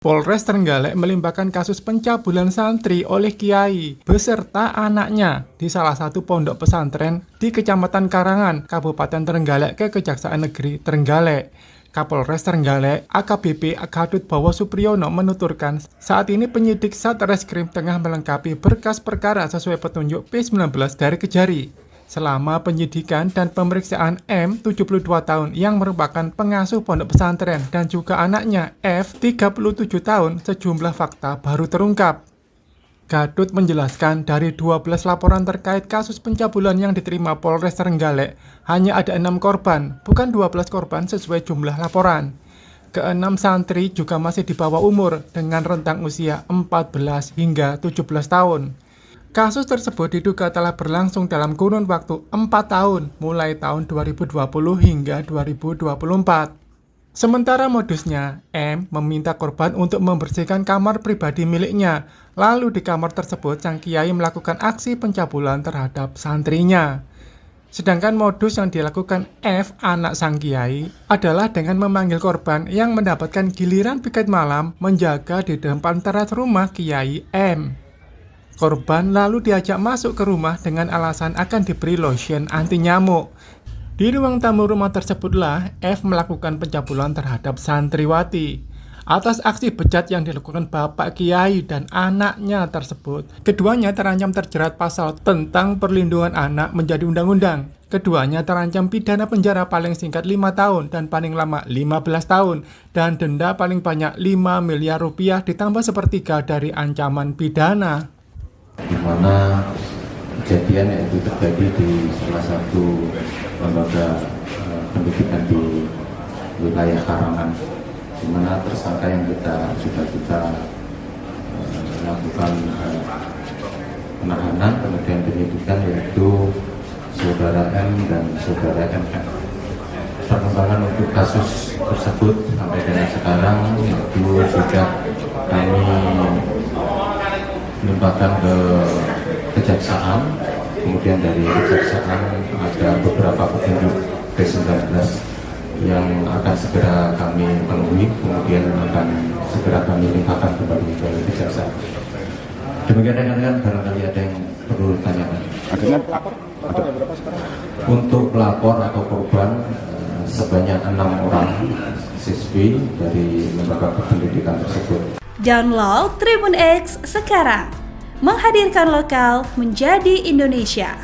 Polres Trenggalek melimpahkan kasus pencabulan santri oleh kiai beserta anaknya di salah satu pondok pesantren di Kecamatan Karangan, Kabupaten Trenggalek ke Kejaksaan Negeri Trenggalek. Kapolres Trenggalek AKBP Gadut Bowo Supriyono menuturkan saat ini penyidik Satreskrim tengah melengkapi berkas perkara sesuai petunjuk P19 dari Kejari. Selama penyidikan dan pemeriksaan M, 72 tahun, yang merupakan pengasuh pondok pesantren, dan juga anaknya F, 37 tahun, sejumlah fakta baru terungkap. Gadut menjelaskan dari 12 laporan terkait kasus pencabulan yang diterima Polres Trenggalek, hanya ada 6 korban, bukan 12 korban sesuai jumlah laporan. Keenam santri juga masih di bawah umur dengan rentang usia 14 hingga 17 tahun. Kasus tersebut diduga telah berlangsung dalam kurun waktu 4 tahun, mulai tahun 2020 hingga 2024. Sementara modusnya, M meminta korban untuk membersihkan kamar pribadi miliknya. Lalu di kamar tersebut, sang kiai melakukan aksi pencabulan terhadap santrinya. Sedangkan modus yang dilakukan F, anak sang kiai, adalah dengan memanggil korban yang mendapatkan giliran piket malam menjaga di depan teras rumah kiai M. Korban lalu diajak masuk ke rumah dengan alasan akan diberi lotion anti nyamuk. Di ruang tamu rumah tersebutlah F melakukan pencabulan terhadap santriwati. Atas aksi bejat yang dilakukan bapak kiai dan anaknya tersebut, keduanya terancam terjerat pasal tentang perlindungan anak menjadi undang-undang. Keduanya terancam pidana penjara paling singkat 5 tahun dan paling lama 15 tahun dan denda paling banyak 5 miliar rupiah ditambah sepertiga dari ancaman pidana. Di mana kejadian yang itu terjadi di salah satu lembaga pendidikan di wilayah Karangan, di mana tersangka yang sudah kita lakukan penahanan kemudian penyidikan yaitu saudara M dan saudara MF. Perkembangan untuk kasus tersebut sampai dengan sekarang itu sudah kami melimpahkan ke kejaksaan, kemudian dari kejaksaan ada beberapa petunjuk P19 yang akan segera kami penuhi, kemudian akan segera kami limpahkan kembali ke kejaksaan. Demikian rekan-rekan, barangkali ada yang perlu ditanyakan. Untuk pelapor atau korban sebanyak 6 orang siswi dari lembaga pendidikan tersebut. Download Tribun X sekarang, menghadirkan lokal menjadi Indonesia.